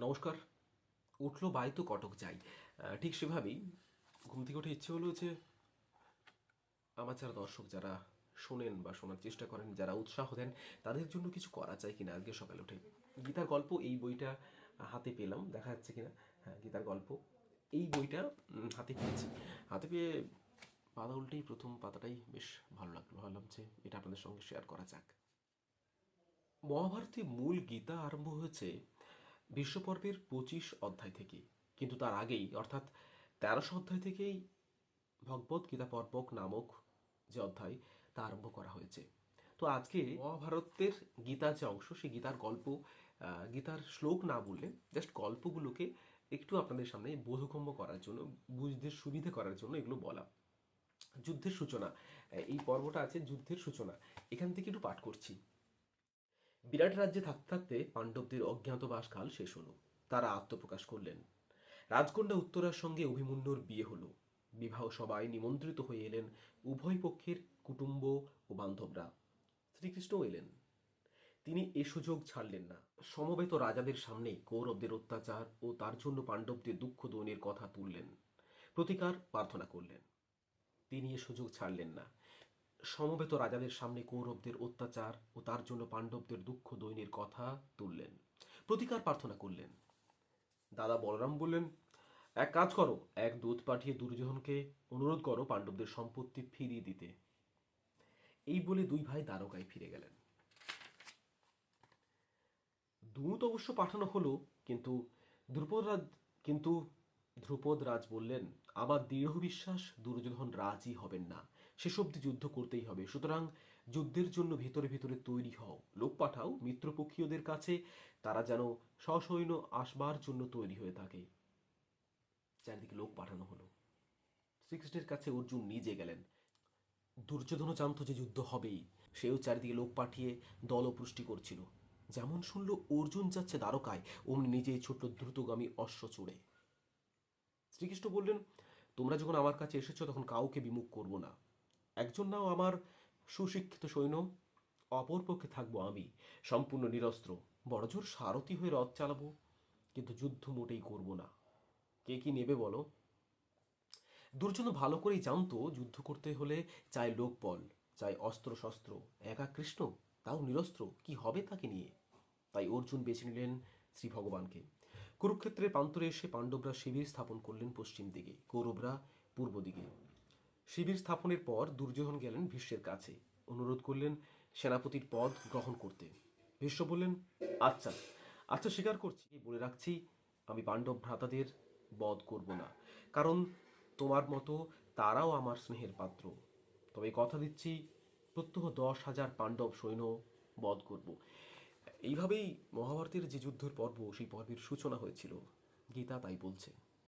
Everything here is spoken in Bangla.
নমস্কার। উঠলো বাই তো কটক যাই। ঠিক সেভাবেই ঘুম থেকে উঠে ইচ্ছে হলো যে আমার যারা দর্শক, যারা শোনেন বা শোনার চেষ্টা করেন, যারা উৎসাহ দেন, তাদের জন্য কিছু করা যায় কিনা। আজকে সকালে উঠে গীতার গল্প এই বইটা হাতে পেলাম, দেখা যাচ্ছে কিনা। হ্যাঁ, গীতার গল্প এই বইটা হাতে পেয়েছি। হাতে পেয়ে পাতা উল্টেই প্রথম পাতাটাই বেশ ভালো লাগলো। ভাবলাম যে এটা আপনাদের সঙ্গে শেয়ার করা যাক। মহাভারতে মূল গীতা আরম্ভ হয়েছে বিশ্বপর্বের 25 অধ্যায় থেকে, কিন্তু তার আগেই অর্থাৎ 1300 অধ্যায় থেকেই ভগবত গীতা পর্বক নামক যে অধ্যায় তা আরম্ভ করা হয়েছে। তো আজকে মহাভারতের গীতার যে অংশ, সেই গীতার গল্প, গীতার শ্লোক না বললে জাস্ট গল্পগুলোকে একটু আপনাদের সামনে বোধগম্য করার জন্য, বুঝতে সুবিধে করার জন্য এগুলো বলা। যুদ্ধের সূচনা, এই পর্বটা আছে যুদ্ধের সূচনা, এখান থেকে একটু পাঠ করছি। বিরাট রাজ্যে থাকতে থাকতে পাণ্ডবদের অজ্ঞাতবাসকাল শেষ হলো। তারা আত্মপ্রকাশ করলেন। রাজকন্যা উত্তরার সঙ্গে অভিমন্যুর বিয়ে হলো। বিবাহ সবাই নিমন্ত্রিত হয়ে এলেন উভয় পক্ষের কুটুম্ব ও বান্ধবরা। শ্রীকৃষ্ণও এলেন। তিনি এ সুযোগ ছাড়লেন না। সমবেত রাজাদের সামনে কৌরবদের অত্যাচার ও তার জন্য পাণ্ডবদের দুঃখ দৈন্যের কথা তুললেন, প্রতিকার প্রার্থনা করলেন। তিনি এ সুযোগ ছাড়লেন না। সমবেত রাজাদের সামনে কৌরবদের অত্যাচার ও তার জন্য পাণ্ডবদের দুঃখ দৈন্যের কথা তুললেন, প্রতিকার প্রার্থনা করলেন। দাদা বলরাম বললেন, এক কাজ করো, এক দূত পাঠিয়ে দুর্যোধনকে অনুরোধ করো পাণ্ডবদের সম্পত্তি ফিরিয়ে দিতে। এই বলে দুই ভাই দ্বারকায় ফিরে গেলেন। দূত অবশ্য পাঠানো হলো, কিন্তু দ্রুপদ রাজ কিন্তু ধ্রুপদ রাজ বললেন, আমার দৃঢ় বিশ্বাস দুর্যোধন রাজি হবেন না। শেষ অবধি যুদ্ধ করতেই হবে। সুতরাং যুদ্ধের জন্য ভিতরে ভিতরে তৈরি হও, লোক পাঠাও মিত্রপক্ষীয়দের কাছে, তারা যেন সসৈন্য আসবার জন্য তৈরি হয়ে থাকে। চারিদিকে লোক পাঠানো হলো। শ্রীকৃষ্ণের কাছে অর্জুন নিজে গেলেন। দুর্যোধনও জানত যে যুদ্ধ হবেই। সেও চারিদিকে লোক পাঠিয়ে দলপুষ্টি করছিল। যেমন শুনল অর্জুন যাচ্ছে দ্বারকায়, অমনি নিজেই ছোট্ট দ্রুতগামী অশ্ব চড়ে। শ্রীকৃষ্ণ বললেন, তোমরা যখন আমার কাছে এসেছো তখন কাউকে বিমুখ করব না। একজন নাও আমার সুশিক্ষিত সৈন্য, অপর পক্ষে থাকবো আমি সম্পূর্ণ নিরস্ত্র। বড়জোর সারথি হয়ে রথ চালাবো, কিন্তু যুদ্ধ মোটেই করব না। কে কি নেবে বলো? দুর্যোধন ভালো করেই জানতো যুদ্ধ করতে হলে চাই লোকবল, চাই অস্ত্র শস্ত্র। একা কৃষ্ণ, তাও নিরস্ত্র, কি হবে তাকে নিয়ে? তাই অর্জুন বেছে নিলেন শ্রী ভগবানকে। কুরুক্ষেত্রের প্রান্তরে এসে পাণ্ডবরা শিবির স্থাপন করলেন পশ্চিম দিকে, কৌরবরা পূর্ব দিকে। শিবির স্থাপনের পর দুর্যোধন গেলেন ভীষ্মের কাছে, অনুরোধ করলেন সেনাপতির পদ গ্রহণ করতে। ভীষ্ম বললেন, আচ্ছা আচ্ছা, স্বীকার করছি, বলে রাখছি আমি পাণ্ডব ভ্রাতাদের বধ করব না, কারণ তোমার মতো তারাও আমার স্নেহের পাত্র। তবে কথা দিচ্ছি, প্রত্যহ 10,000 পাণ্ডব সৈন্য বধ করব। এইভাবেই মহাভারতের যে যুদ্ধের পর্ব, সেই পর্বের সূচনা হয়েছিল। গীতা তাই বলছে।